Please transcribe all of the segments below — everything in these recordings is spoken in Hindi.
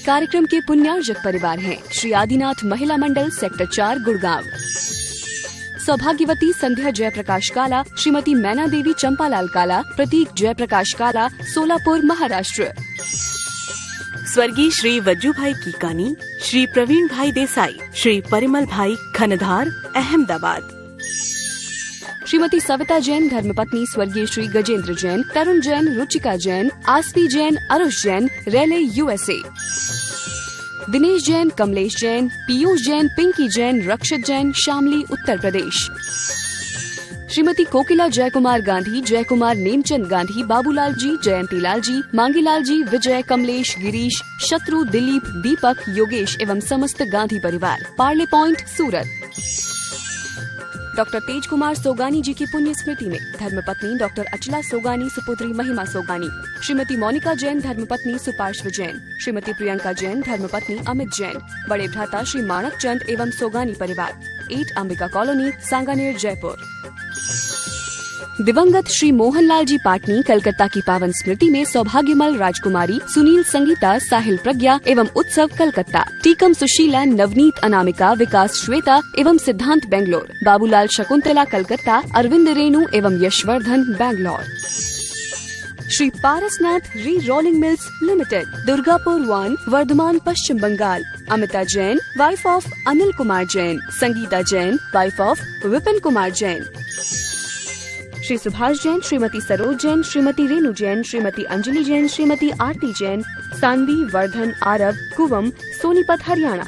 कार्यक्रम के पुण्यार्जक परिवार हैं श्री आदिनाथ महिला मंडल सेक्टर 4 गुड़गांव, सौभाग्यवती संध्या जयप्रकाश काला, श्रीमती मैना देवी चंपालाल काला, प्रतीक जयप्रकाश काला, सोलापुर महाराष्ट्र। स्वर्गीय श्री वज्जू भाई कीकानी, श्री प्रवीण भाई देसाई, श्री परिमल भाई खनधार, अहमदाबाद। श्रीमती सविता जैन धर्मपत्नी स्वर्गीय श्री गजेंद्र जैन, तरुण जैन, रुचिका जैन, आसपी जैन, अरुष जैन, रेले USA। दिनेश जैन, कमलेश जैन, पीयूष जैन, पिंकी जैन, रक्षित जैन, शामली उत्तर प्रदेश। श्रीमती कोकिला जयकुमार गांधी, जयकुमार नेमचंद गांधी, बाबूलाल जी, जयंती लाल जी, मांगीलाल जी, विजय, कमलेश, गिरीश, शत्रु, दिलीप, दीपक, योगेश एवं समस्त गांधी परिवार, पार्ले पॉइंट, सूरत। डॉक्टर तेज कुमार सोगानी जी की पुण्य स्मृति में धर्मपत्नी डॉक्टर अचला सोगानी, सुपुत्री महिमा सोगानी, श्रीमती मोनिका जैन धर्मपत्नी सुपार्श्व जैन, श्रीमती प्रियंका जैन धर्मपत्नी अमित जैन, बड़े भ्राता श्री माणक चंद एवं सोगानी परिवार, 8 अंबिका कॉलोनी, सांगानेर, जयपुर। दिवंगत श्री मोहनलाल जी पाटनी कलकत्ता की पावन स्मृति में सौभाग्यमल राजकुमारी, सुनील संगीता, साहिल प्रज्ञा एवं उत्सव कलकत्ता, टीकम सुशीला, नवनीत अनामिका, विकास श्वेता एवं सिद्धांत बेंगलोर, बाबूलाल शकुंतला कलकत्ता, अरविंद रेणु एवं Yashvardhan Bangalore. Shri Parasnath re rolling mills limited, Durgapur 1, Vardhaman, Paschim Bengal, Amita Jain, wife of Anil Kumar Jain, Sangeeta Jain, wife of Vipin Kumar Jain. Shri Subhash Jain, Shrimati Saroj Jain, Shrimati Renu Jain, Shrimati Anjali Jain, Shrimati Aarti Jain, Saanvi, Vardhan, Aarav, Kuvam, Sonipat, Haryana.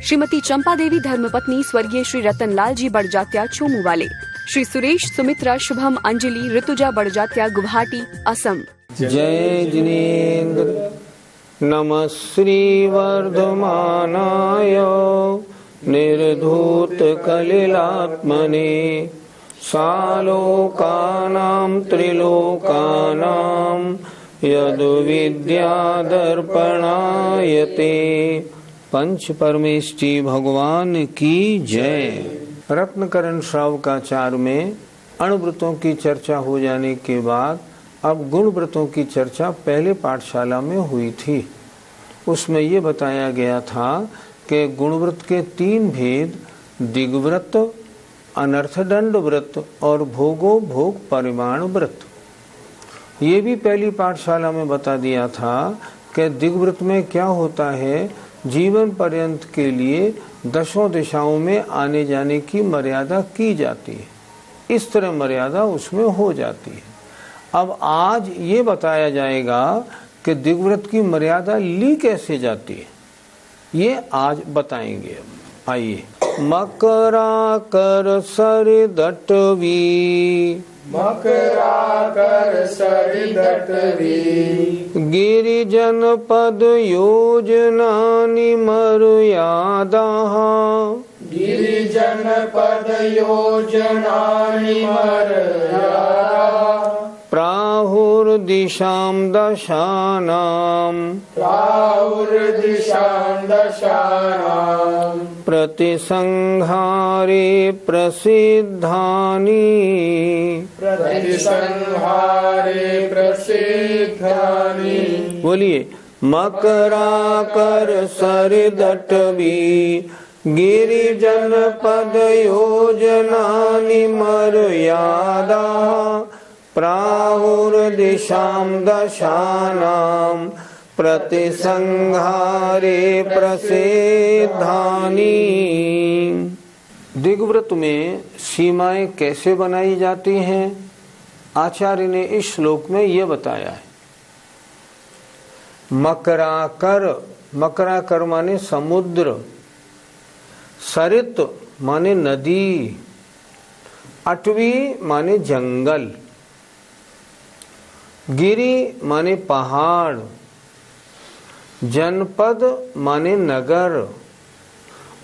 Shrimati Champa Devi धर्मपत्नी स्वर्गीय श्री रतन लाल जी बड़जात्या, छोमू वाले, श्री सुरेश, सुमित्रा, शुभम, अंजलि, ऋतुजा बड़जात्या, गुवाहाटी, असम। जय जिनेन्द्र नमः श्री वर्धमानाय निर्धूत कलिलात्मने सालोकानां त्रिलोकानां यद् विद्यादर्पणायते। पंच परमेष्टि भगवान की जय। रत्नकरण श्रावकाचार में अणुव्रतों की चर्चा हो जाने के बाद अब गुण व्रतों की चर्चा पहले पाठशाला में हुई थी। उसमें ये बताया गया था कि गुणव्रत के 3 भेद, दिग्व्रत, अनर्थदंड व्रत और भोगो भोग परिमाण व्रत। ये भी पहली पाठशाला में बता दिया था कि दिग्व्रत में क्या होता है, जीवन पर्यंत के लिए 10 दिशाओं में आने जाने की मर्यादा की जाती है, इस तरह मर्यादा उसमें हो जाती है। अब आज ये बताया जाएगा कि दिग्व्रत की मर्यादा ली कैसे जाती है, ये आज बताएंगे। आइए। मकराकर सरिदटवी, मकराकर सरिदटवी, गिरिजन पद योजनानि मर्यादाः, गिरिजन पद योजनानि मर्यादाः, प्राहुर्दिशां दशानां, प्राहुर्दिशां दशानां, प्रतिसंहारे प्रसिद्धानि, प्रतिसंहारे प्रसिद्धानि। बोलिए। मकराकर सरिदटवी, गिरिजन पद योजनानि मर्यादाः, प्राहुर्दिशां दशानां, प्रतिसंहारे प्रसिद्धानि। दिग्व्रत में सीमाएं कैसे बनाई जाती हैं, आचार्य ने इस श्लोक में यह बताया है। मकराकर, मकराकर माने समुद्र, सरित माने नदी, अटवी माने जंगल, गिरि माने पहाड़, जनपद माने नगर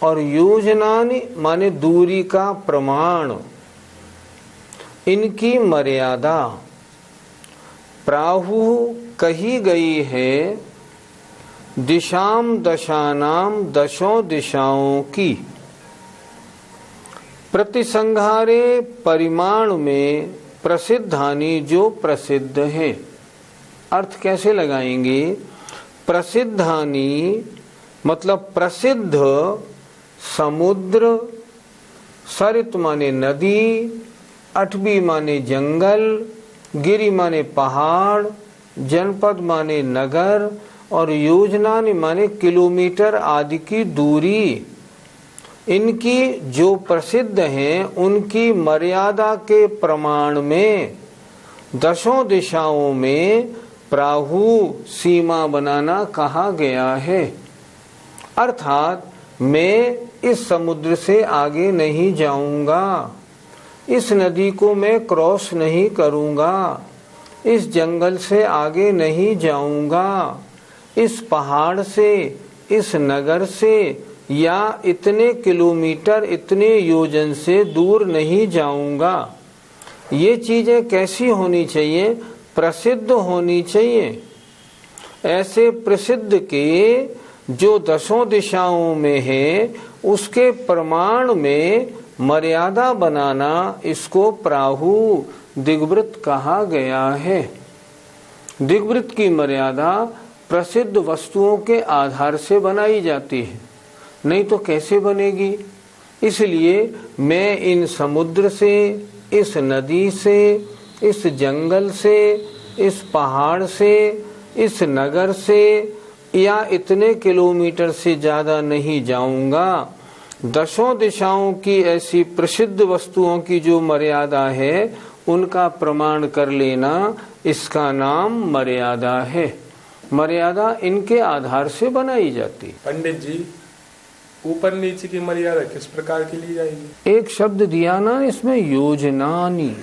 और योजनानि माने दूरी का प्रमाण, इनकी मर्यादा प्राहु कही गई है दिशाम दशानाम, 10 दिशाओं की, प्रतिसंहारे परिमाण में प्रसिद्धानि जो प्रसिद्ध हैं। अर्थ कैसे लगाएंगे? प्रसिद्धानि मतलब प्रसिद्ध समुद्र, सरित माने नदी, अटवी माने जंगल, गिरि माने पहाड़, जनपद माने नगर और योजना माने किलोमीटर आदि की दूरी, इनकी जो प्रसिद्ध हैं उनकी मर्यादा के प्रमाण में दशों दिशाओं में प्राहु सीमा बनाना कहा गया है। अर्थात मैं इस समुद्र से आगे नहीं जाऊंगा, इस नदी को मैं क्रॉस नहीं करूंगा, इस जंगल से आगे नहीं जाऊंगा, इस पहाड़ से, इस नगर से या इतने किलोमीटर, इतने योजन से दूर नहीं जाऊंगा। ये चीजें कैसी होनी चाहिए? प्रसिद्ध होनी चाहिए। ऐसे प्रसिद्ध के जो दशों दिशाओं में है उसके प्रमाण में मर्यादा बनाना, इसको प्राहु दिग्वृत कहा गया है। दिग्वृत की मर्यादा प्रसिद्ध वस्तुओं के आधार से बनाई जाती है, नहीं तो कैसे बनेगी? इसलिए मैं इन समुद्र से, इस नदी से, इस जंगल से, इस पहाड़ से, इस नगर से या इतने किलोमीटर से ज्यादा नहीं जाऊंगा। दशों दिशाओं की ऐसी प्रसिद्ध वस्तुओं की जो मर्यादा है उनका प्रमाण कर लेना, इसका नाम मर्यादा है। मर्यादा इनके आधार से बनाई जाती। पंडित जी, ऊपर नीचे की मर्यादा किस प्रकार की ली जाएगी? एक शब्द दिया ना इसमें, योजनानी।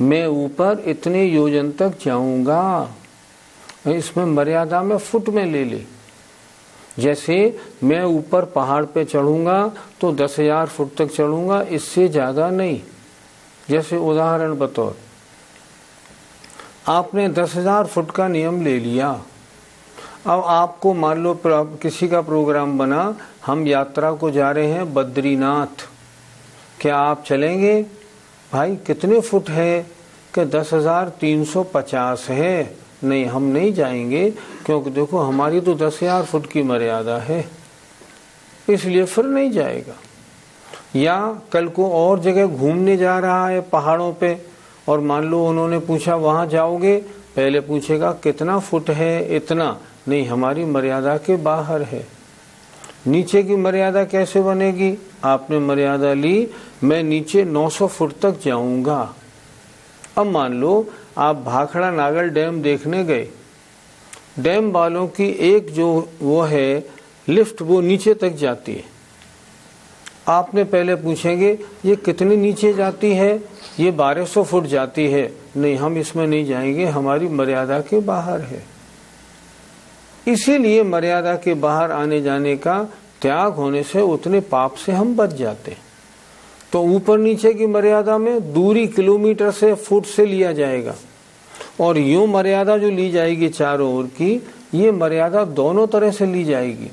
मैं ऊपर इतने योजन तक जाऊंगा, इसमें मर्यादा में फुट में ले ले। जैसे मैं ऊपर पहाड़ पे चढ़ूंगा तो 10,000 फुट तक चढ़ूंगा, इससे ज्यादा नहीं। जैसे उदाहरण बतौर आपने 10,000 फुट का नियम ले लिया। अब आपको मान लो किसी का प्रोग्राम बना, हम यात्रा को जा रहे हैं बद्रीनाथ, क्या आप चलेंगे? भाई कितने फुट है? कि 10,350 है। नहीं, हम नहीं जाएंगे, क्योंकि देखो हमारी तो 10,000 फुट की मर्यादा है, इसलिए फिर नहीं जाएगा। या कल को और जगह घूमने जा रहा है पहाड़ों पे, और मान लो उन्होंने पूछा वहां जाओगे, पहले पूछेगा कितना फुट है? इतना नहीं, हमारी मर्यादा के बाहर है। नीचे की मर्यादा कैसे बनेगी? आपने मर्यादा ली, मैं नीचे 900 फुट तक जाऊंगा। अब मान लो आप भाखड़ा नागल डैम देखने गए, डैम वालों की एक जो वो है लिफ्ट, वो नीचे तक जाती है। आपने पहले पूछेंगे ये कितनी नीचे जाती है? ये 1200 फुट जाती है। नहीं, हम इसमें नहीं जाएंगे, हमारी मर्यादा के बाहर है। इसीलिए मर्यादा के बाहर आने जाने का त्याग होने से उतने पाप से हम बच जाते। तो ऊपर नीचे की मर्यादा में दूरी किलोमीटर से, फुट से लिया जाएगा, और यूं मर्यादा जो ली जाएगी चारों ओर की, ये मर्यादा दोनों तरह से ली जाएगी।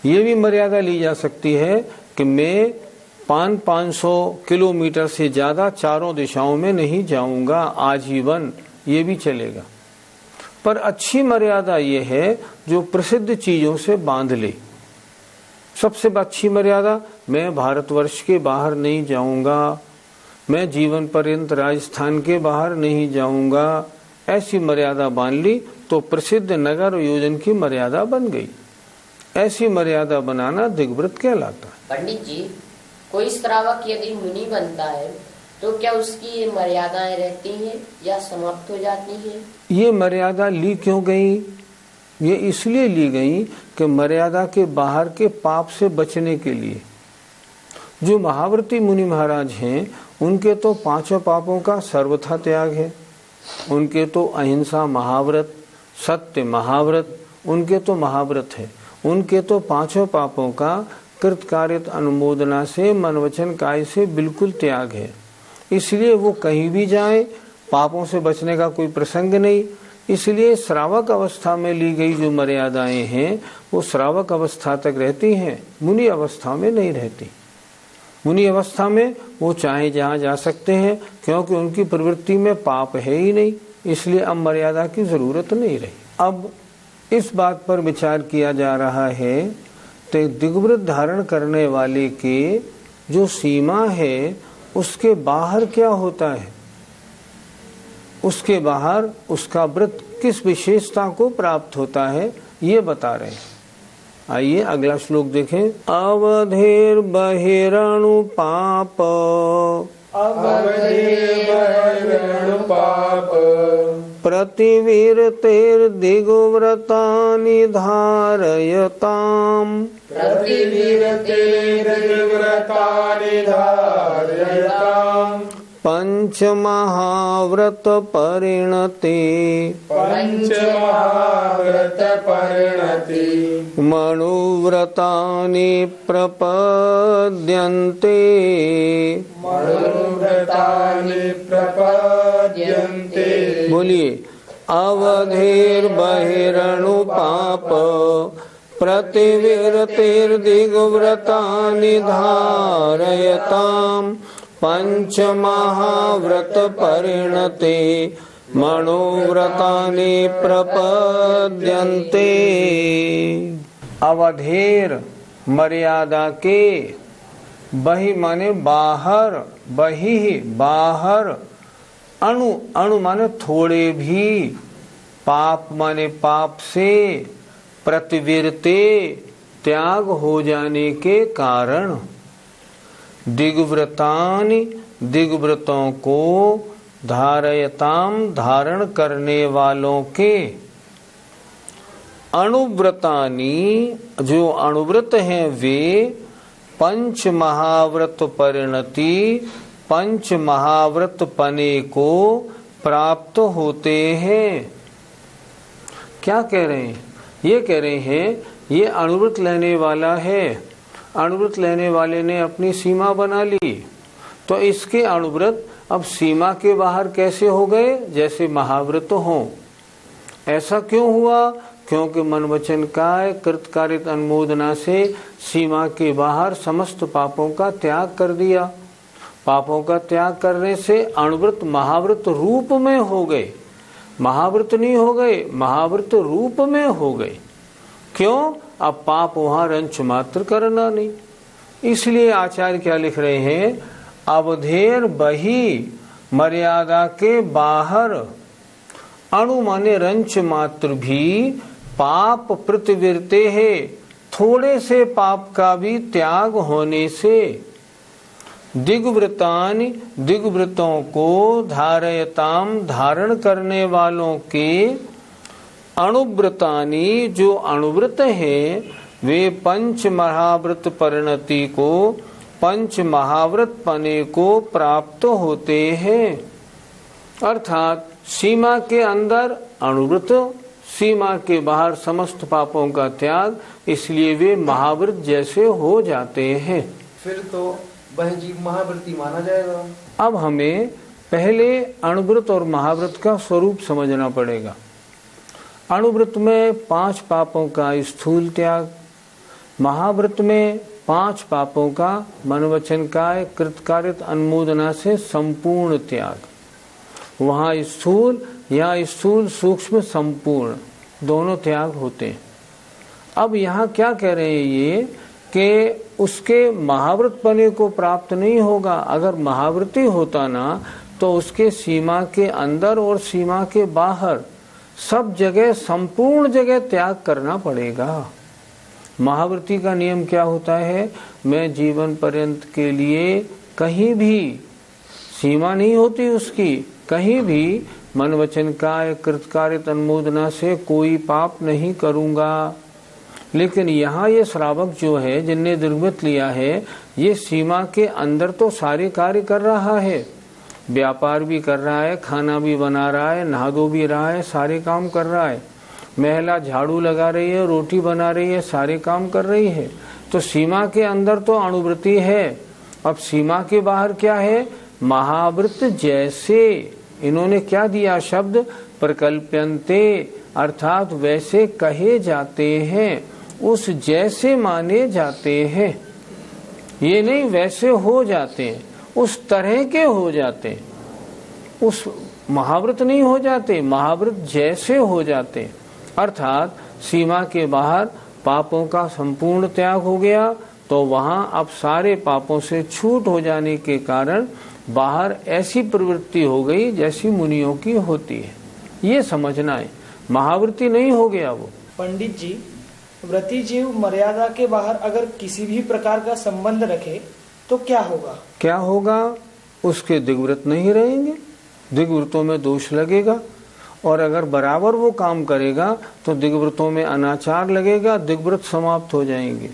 ये भी मर्यादा ली जा सकती है कि मैं 500 किलोमीटर से ज्यादा चारों दिशाओं में नहीं जाऊंगा आजीवन, ये भी चलेगा। पर अच्छी मर्यादा ये है जो प्रसिद्ध चीजों से बांध ले। सबसे अच्छी मर्यादा, मैं भारतवर्ष के बाहर नहीं जाऊंगा, मैं जीवन पर्यंत राजस्थान के बाहर नहीं जाऊंगा, ऐसी मर्यादा बांध ली तो प्रसिद्ध नगर और योजन की मर्यादा बन गई। ऐसी मर्यादा बनाना दिग्व्रत कहलाता है। पंडित जी, कोई श्रावक यदि मुनि बनता है तो क्या उसकी ये मर्यादाएं रहती हैं या समाप्त हो जाती हैं? ये मर्यादा ली क्यों गई? ये इसलिए ली गई कि मर्यादा के बाहर के पाप से बचने के लिए। जो महाव्रती मुनि महाराज हैं उनके तो 5 पापों का सर्वथा त्याग है। उनके तो अहिंसा महाव्रत, सत्य महाव्रत, उनके तो महाव्रत है। उनके तो 5 पापों का कृतकार्यत अनुमोदना से, मन वचन काय से बिल्कुल त्याग है। इसलिए वो कहीं भी जाए, पापों से बचने का कोई प्रसंग नहीं। इसलिए श्रावक अवस्था में ली गई जो मर्यादाएं हैं वो श्रावक अवस्था तक रहती हैं, मुनि अवस्था में नहीं रहती। मुनि अवस्था में वो चाहे जहाँ जा सकते हैं, क्योंकि उनकी प्रवृत्ति में पाप है ही नहीं, इसलिए अब मर्यादा की जरूरत नहीं रही। अब इस बात पर विचार किया जा रहा है तो दिग्व्रत धारण करने वाले की जो सीमा है उसके बाहर क्या होता है, उसके बाहर उसका व्रत किस विशेषता को प्राप्त होता है, ये बता रहे हैं। आइए अगला श्लोक देखें। अवधेर बहिरणु पाप, प्रतिवीरतेर दिग्व्रतानि धारयताम्, पंचमहाव्रत परिणति, मनुव्रतानि प्रपद्यन्ते, बोलिए। अवधेर बहिरणु पाप, प्रतिवीरतेर्दिग्व्रतानि धारयताम्, पंचमहाव्रत परिणते, मनोव्रतानि प्रपद्यन्ते। अवधेर मर्यादा के, बहि माने बाहर, बहि बाहर, अणु अणु माने थोड़े भी, पाप माने पाप से, प्रतिवीरते त्याग हो जाने के कारण, दिग्व्रतानि दिग्व्रतों को, धारयताम धारण करने वालों के, अणुव्रतानि जो अणुव्रत हैं वे, पंच महाव्रत परिणति पंच महाव्रत पने को प्राप्त होते हैं। क्या कह रहे हैं? ये कह रहे हैं ये अणुव्रत लेने वाला है, अणुव्रत लेने वाले ने अपनी सीमा बना ली, तो इसके अणुव्रत अब सीमा के बाहर कैसे हो गए? जैसे महाव्रत हों। ऐसा क्यों हुआ? क्योंकि मन वचन काय कृतकारित अनुमोदना से सीमा के बाहर समस्त पापों का त्याग कर दिया। पापों का त्याग करने से अणुव्रत महाव्रत रूप में हो गए, महाव्रत नहीं हो गए, महाव्रत रूप में हो गए। क्यों? अब पाप वहां रंच मात्र करना नहीं। इसलिए आचार्य क्या लिख रहे हैं? अवधेर बही, मर्यादा के बाहर, अणु माने रंच मात्र भी, पाप प्रतिवीरते है, थोड़े से पाप का भी त्याग होने से, दिग्व्रतानि दिग्व्रतों को, धारयताम धारण करने वालों के, अणुव्रतानि जो अणुव्रत हैं वे पंच महाव्रत परिणति को, पंच महाव्रत पने को प्राप्त होते हैं। अर्थात सीमा के अंदर अणुव्रत, सीमा के बाहर समस्त पापों का त्याग, इसलिए वे महाव्रत जैसे हो जाते हैं। फिर तो वह जीव महाव्रती माना जाएगा। अब हमें पहले अणुव्रत और महाव्रत का स्वरूप समझना पड़ेगा। अणुव्रत में 5 पापों का स्थूल त्याग, महाव्रत में 5 पापों का मन वचन काय कृतकारित अनुमोदना से संपूर्ण त्याग। वहाँ स्थूल या स्थूल सूक्ष्म संपूर्ण दोनों त्याग होते हैं। अब यहाँ क्या कह रहे हैं ये कि उसके महाव्रत पने को प्राप्त नहीं होगा। अगर महाव्रती होता ना तो उसके सीमा के अंदर और सीमा के बाहर सब जगह संपूर्ण जगह त्याग करना पड़ेगा। महाव्रती का नियम क्या होता है? मैं जीवन पर्यंत के लिए कहीं भी, सीमा नहीं होती उसकी, कहीं भी मन वचन काय कृतकारित अनुमोदना से कोई पाप नहीं करूंगा। लेकिन यहाँ ये श्रावक जो है जिनने दिग्व्रत लिया है, ये सीमा के अंदर तो सारे कार्य कर रहा है, व्यापार भी कर रहा है, खाना भी बना रहा है, नहा धो भी रहा है, सारे काम कर रहा है। महिला झाड़ू लगा रही है, रोटी बना रही है, सारे काम कर रही है। तो सीमा के अंदर तो अणुव्रती है। अब सीमा के बाहर क्या है? महाव्रत जैसे। इन्होंने क्या दिया शब्द? प्रकल्प्यन्ते, अर्थात वैसे कहे जाते हैं, उस जैसे माने जाते हैं। ये नहीं वैसे हो जाते हैं, उस तरह के हो जाते हैं, उस महाव्रत नहीं हो जाते, महाव्रत जैसे हो जाते हैं। अर्थात सीमा के बाहर पापों का संपूर्ण त्याग हो गया, तो वहां अब सारे पापों से छूट हो जाने के कारण बाहर ऐसी प्रवृत्ति हो गई जैसी मुनियों की होती है। ये समझना है, महावृत्ति नहीं हो गया वो। पंडित जी, व्रती जीव मर्यादा के बाहर अगर किसी भी प्रकार का संबंध रखे तो क्या होगा? क्या होगा? उसके दिग्व्रत नहीं रहेंगे, दिग्व्रतों में दोष लगेगा। और अगर बराबर वो काम करेगा तो दिग्व्रतों में अनाचार लगेगा, दिग्व्रत समाप्त हो जाएंगे।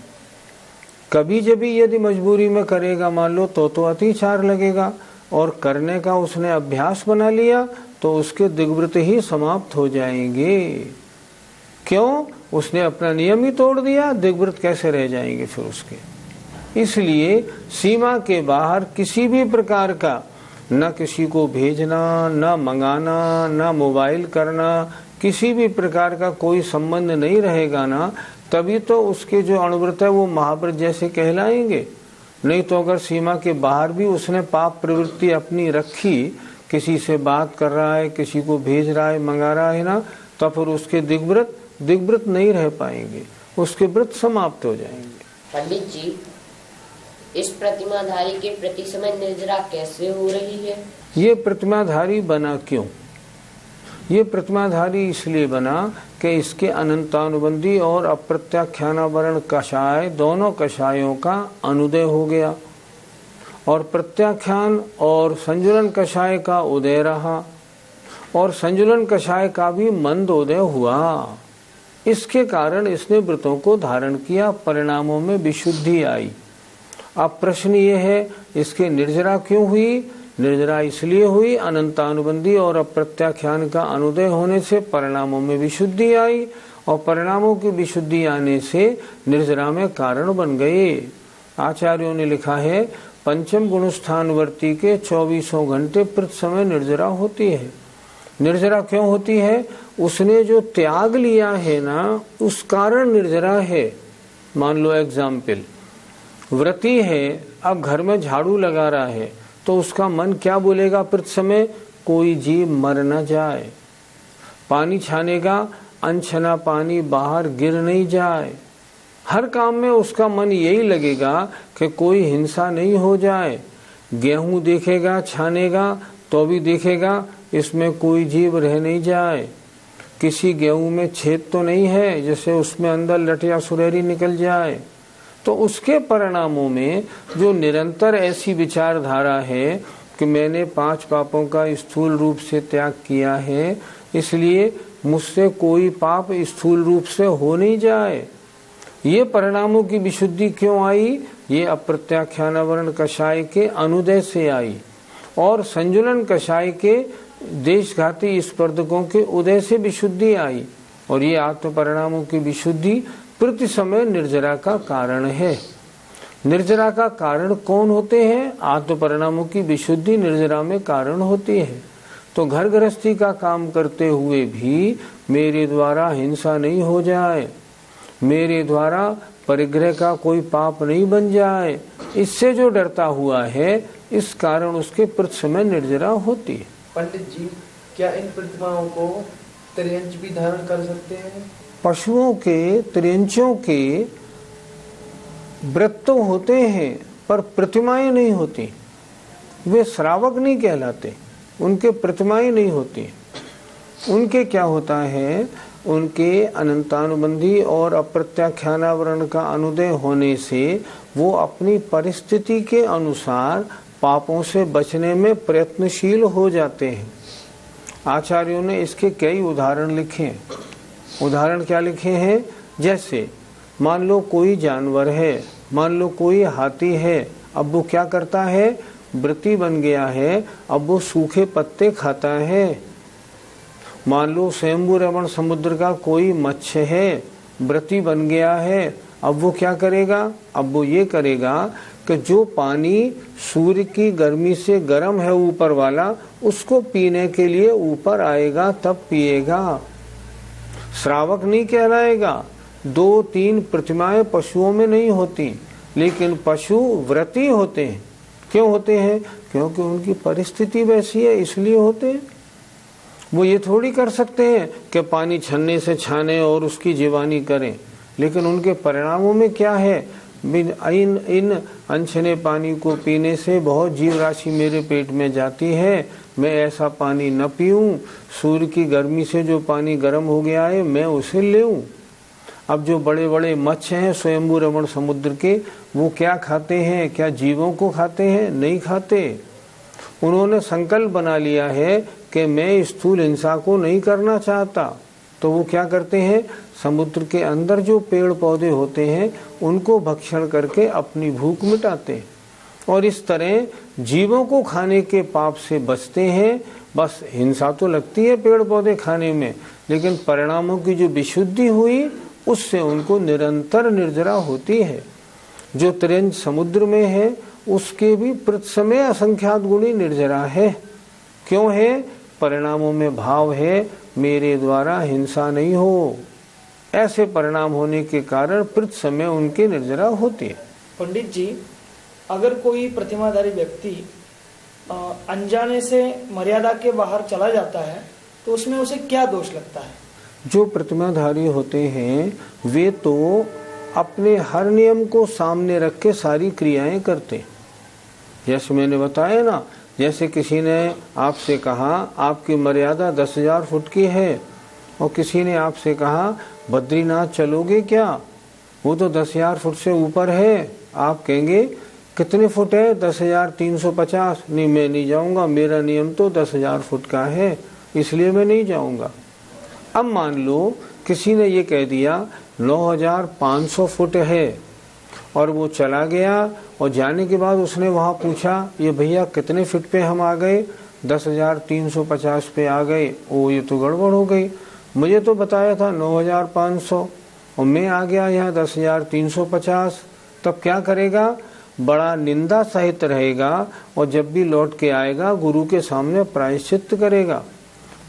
कभी जब यदि मजबूरी में करेगा मान लो तो अतिचार लगेगा, और करने का उसने अभ्यास बना लिया तो उसके दिग्व्रत ही समाप्त हो जाएंगे। क्यों? उसने अपना नियम ही तोड़ दिया, दिग्व्रत कैसे रह जाएंगे फिर उसके। इसलिए सीमा के बाहर किसी भी प्रकार का न किसी को भेजना, न मंगाना, न मोबाइल करना, किसी भी प्रकार का कोई संबंध नहीं रहेगा ना, तभी तो उसके जो अणुव्रत है वो महाव्रत जैसे कहलाएंगे। नहीं तो अगर सीमा के बाहर भी उसने पाप प्रवृत्ति अपनी रखी, किसी से बात कर रहा है, किसी को भेज रहा है, मंगा रहा है ना, तो फिर उसके दिग्व्रत नहीं रह पाएंगे, उसके व्रत समाप्त हो जाएंगे। पंडित जी, इस प्रतिमाधारी के प्रति समय निर्जरा कैसे हो रही है? ये प्रतिमाधारी बना क्यों? ये प्रतिमाधारी इसलिए बना कि इसके अनंतानुबंधी और अप्रत्याख्यानावरण कषाय, दोनों कषायों का अनुदय हो गया, और प्रत्याख्यान और संजुलन कषाय का उदय रहा, और संजुलन कषाय का भी मंद उदय हुआ। इसके कारण इसने व्रतों को धारण किया, परिणामों में विशुद्धि आई। अब प्रश्न ये है, इसके निर्जरा क्यों हुई? निर्जरा इसलिए हुई, अनंतानुबंधी और अप्रत्याख्यान का अनुदय होने से परिणामों में विशुद्धि आई, और परिणामों की विशुद्धि आने से निर्जरा में कारण बन गए। आचार्यों ने लिखा है, पंचम गुणस्थानवर्ती के 24 घंटे प्रति समय निर्जरा होती है। निर्जरा क्यों होती है? उसने जो त्याग लिया है ना, उस कारण निर्जरा है। मान लो एग्जाम्पल, व्रती है, अब घर में झाड़ू लगा रहा है, तो उसका मन क्या बोलेगा प्रति समय? कोई जीव मर न जाए। पानी छानेगा, अनछना पानी बाहर गिर नहीं जाए। हर काम में उसका मन यही लगेगा कि कोई हिंसा नहीं हो जाए। गेहूं देखेगा, छानेगा तो भी देखेगा इसमें कोई जीव रह नहीं जाए, किसी गेहूं में छेद तो नहीं है जैसे उसमें अंदर लटिया सुरेरी निकल जाए। तो उसके परिणामों में जो निरंतर ऐसी विचारधारा है कि मैंने 5 पापों का स्थूल रूप से त्याग किया है, इसलिए मुझसे कोई पाप स्थूल रूप से हो नहीं जाए, ये परिणामों की विशुद्धि क्यों आई? ये अप्रत्याख्यानावरण कषाय के अनुदय से आई, और संजुलन कषाय के देशघाती स्पर्धकों के उदय से विशुद्धि आई, और ये आत्म परिणामों की विशुद्धि प्रति समय निर्जरा का कारण है। निर्जरा का कारण कौन होते हैं? आत्म परिणामों की विशुद्धि निर्जरा में कारण होती है। तो घर गृहस्थी का काम करते हुए भी मेरे द्वारा हिंसा नहीं हो जाए, मेरे द्वारा परिग्रह का कोई पाप नहीं बन जाए, इससे जो डरता हुआ है, इस कारण उसके प्रति समय निर्जरा होती है। पंडित जी, क्या इन प्रतिमाओं को त्रियंच भी धारण कर सकते हैं? पशुओं के, त्रियंचों के व्रत तो होते हैं पर प्रतिमाएं नहीं होती, वे श्रावक नहीं कहलाते, उनके प्रतिमाएं नहीं होती। उनके क्या होता है, उनके अनंतानुबंधी और अप्रत्याख्यानावरण का अनुदय होने से वो अपनी परिस्थिति के अनुसार पापों से बचने में प्रयत्नशील हो जाते हैं। आचार्यों ने इसके कई उदाहरण लिखे हैं। उदाहरण क्या लिखे हैं? जैसे मान लो कोई जानवर है, मान लो कोई हाथी है, अब वो क्या करता है? व्रती बन गया है, अब वो सूखे पत्ते खाता है। मान लो स्वयंभू रमण समुद्र का कोई मत्स्य है, व्रती बन गया है, अब वो क्या करेगा? अब वो ये करेगा कि जो पानी सूर्य की गर्मी से गर्म है ऊपर वाला, उसको पीने के लिए ऊपर आएगा तब पिएगा, श्रावक नहीं कहलाएगा। 2-3 प्रतिमाएं पशुओं में नहीं होती, लेकिन पशु व्रती होते हैं। क्यों होते हैं? क्योंकि उनकी परिस्थिति वैसी है, इसलिए होते हैं। वो ये थोड़ी कर सकते हैं कि पानी छन्ने से छाने और उसकी जीवानी करें, लेकिन उनके परिणामों में क्या है, इन अनछने पानी को पीने से बहुत जीव राशि मेरे पेट में जाती है, मैं ऐसा पानी न पीऊं, सूर्य की गर्मी से जो पानी गर्म हो गया है मैं उसे लेऊं। अब जो बड़े बड़े मत्स्य हैं स्वयंभू रमण समुद्र के, वो क्या खाते हैं, क्या जीवों को खाते हैं? नहीं खाते। उन्होंने संकल्प बना लिया है कि मैं स्थूल हिंसा को नहीं करना चाहता, तो वो क्या करते हैं, समुद्र के अंदर जो पेड़ पौधे होते हैं उनको भक्षण करके अपनी भूख मिटाते हैं और इस तरह जीवों को खाने के पाप से बचते हैं। बस हिंसा तो लगती है पेड़ पौधे खाने में, लेकिन परिणामों की जो विशुद्धि हुई उससे उनको निरंतर निर्जरा होती है। जो तिरंज समुद्र में है उसके भी प्रतसमय असंख्यात गुणी निर्जरा है। क्यों है? परिणामों में भाव है मेरे द्वारा हिंसा नहीं हो, ऐसे परिणाम होने के कारण प्रतसमय उनके निर्जरा होती है। पंडित जी, अगर कोई प्रतिमाधारी व्यक्ति अनजाने से मर्यादा के बाहर चला जाता है तो उसमें उसे क्या दोष लगता है? जो प्रतिमाधारी होते हैं वे तो अपने हर नियम को सामने रख के सारी क्रियाएं करते। जैसे मैंने बताया ना, जैसे किसी ने आपसे कहा आपकी मर्यादा 10,000 फुट की है और किसी ने आपसे कहा बद्रीनाथ चलोगे क्या, वो तो 10,000 फुट से ऊपर है। आप कहेंगे कितने फुट है? 10,350। नहीं, मैं नहीं जाऊंगा, मेरा नियम तो 10,000 फुट का है, इसलिए मैं नहीं जाऊंगा। अब मान लो किसी ने ये कह दिया 9,500 फुट है और वो चला गया और जाने के बाद उसने वहां पूछा ये भैया कितने फीट पे हम आ गए? 10,350 पे आ गए। ओ, ये तो गड़बड़ हो गई, मुझे तो बताया था 9,500 और मैं आ गया यहाँ 10,350। तब क्या करेगा? बड़ा निंदा सहित रहेगा और जब भी लौट के आएगा गुरु के सामने प्रायश्चित करेगा।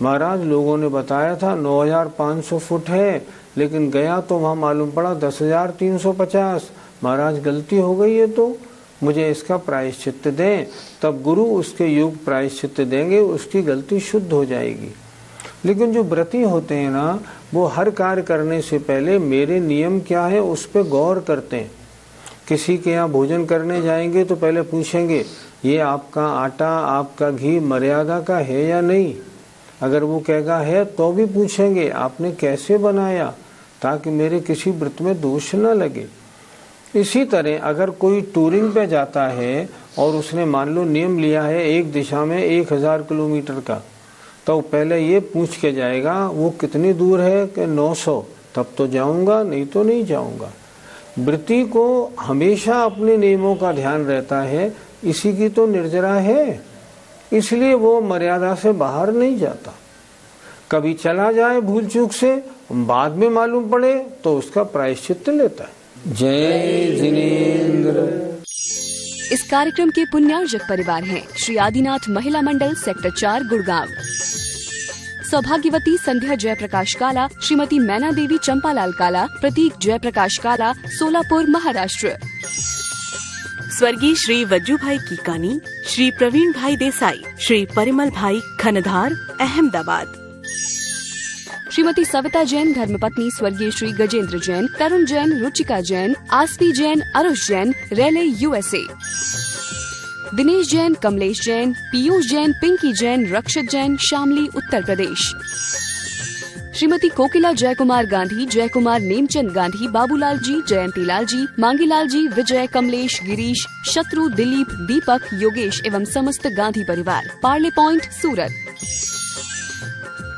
महाराज लोगों ने बताया था 9,500 फुट है, लेकिन गया तो वहाँ मालूम पड़ा 10,350। महाराज गलती हो गई है, तो मुझे इसका प्रायश्चित दें। तब गुरु उसके योग प्रायश्चित देंगे, उसकी गलती शुद्ध हो जाएगी। लेकिन जो व्रती होते हैं ना, वो हर कार्य करने से पहले मेरे नियम क्या है उस पर गौर करते हैं। किसी के यहाँ भोजन करने जाएंगे तो पहले पूछेंगे ये आपका आटा आपका घी मर्यादा का है या नहीं। अगर वो कहेगा है तो भी पूछेंगे आपने कैसे बनाया, ताकि मेरे किसी व्रत में दोष न लगे। इसी तरह अगर कोई टूरिंग पे जाता है और उसने मान लो नियम लिया है एक दिशा में 1,000 किलोमीटर का, तो पहले ये पूछ के जाएगा वो कितनी दूर है कि 900, तब तो जाऊंगा, नहीं तो नहीं जाऊंगा। व्रती को हमेशा अपने नियमों का ध्यान रहता है, इसी की तो निर्जरा है, इसलिए वो मर्यादा से बाहर नहीं जाता। कभी चला जाए भूल चूक से, बाद में मालूम पड़े तो उसका प्रायश्चित लेता है। जय जिनेंद्र। इस कार्यक्रम के पुण्यार्जक परिवार हैं श्री आदिनाथ महिला मंडल सेक्टर 4 गुड़गांव, सौभाग्यवती संध्या जयप्रकाश काला, श्रीमती मैना देवी चंपालाल काला, प्रतीक जयप्रकाश काला, सोलापुर महाराष्ट्र। स्वर्गीय श्री वज्जू भाई कीकानी, श्री प्रवीण भाई देसाई, श्री परिमल भाई खनधार, अहमदाबाद। श्रीमती सविता जैन धर्मपत्नी स्वर्गीय श्री गजेंद्र जैन, तरुण जैन, रुचिका जैन, आसपी जैन, अरुष जैन, रेले USA। दिनेश जैन, कमलेश जैन, पीयूष जैन, पिंकी जैन, रक्षित जैन, शामली उत्तर प्रदेश। श्रीमती कोकिला जयकुमार गांधी, जयकुमार नेमचंद गांधी, बाबूलाल जी, जयंती लाल जी, मांगीलाल जी, विजय, कमलेश, गिरीश, शत्रु, दिलीप, दीपक, योगेश एवं समस्त गांधी परिवार, पार्ले पॉइंट, सूरत।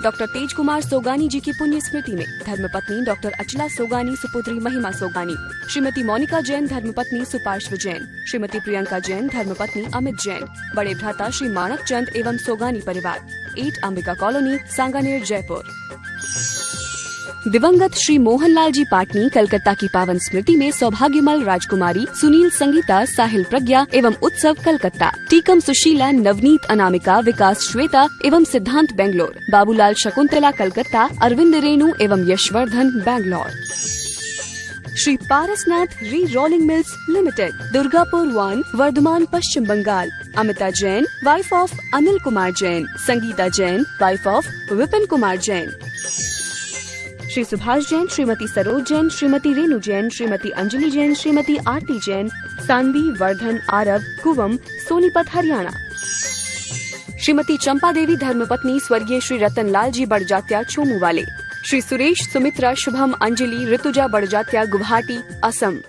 डॉक्टर तेज कुमार सोगानी जी की पुण्य स्मृति में धर्मपत्नी डॉक्टर अचला सोगानी, सुपुत्री महिमा सोगानी, श्रीमती मोनिका जैन धर्मपत्नी सुपार्श्व जैन, श्रीमती प्रियंका जैन धर्मपत्नी अमित जैन, बड़े भ्राता श्री माणक चंद एवं सोगानी परिवार, 8 अंबिका कॉलोनी, सांगानेर, जयपुर। दिवंगत श्री मोहनलाल जी पाटनी कलकत्ता की पावन स्मृति में सौभाग्यमल राजकुमारी, सुनील संगीता, साहिल प्रज्ञा एवं उत्सव कलकत्ता, टीकम सुशीला, नवनीत अनामिका, विकास श्वेता एवं सिद्धांत बेंगलोर, बाबूलाल शकुंतला कलकत्ता, अरविंद रेणु एवं Yashvardhan Bangalore. Shri Parasnath re rolling mills limited, Durgapur 1, Vardhaman, Paschim Bengal. Amita Jain, wife of Anil Kumar Jain. Sangeeta Jain, wife of Vipin Kumar Jain. Shri Subhash Jain, Shrimati Saroj Jain, Shrimati Renu Jain, Shrimati Anjali Jain, Shrimati Aarti Jain, Saanvi, Vardhan, Aarav, Kuvam, Sonipat, Haryana. Shrimati Champa Devi, धर्मपत्नी स्वर्गीय श्री रतन लाल जी बड़जात्या, चोमू वाले। श्री सुरेश, सुमित्रा, शुभम, अंजलि, ऋतुजा बड़जात्या, गुवाहाटी, असम।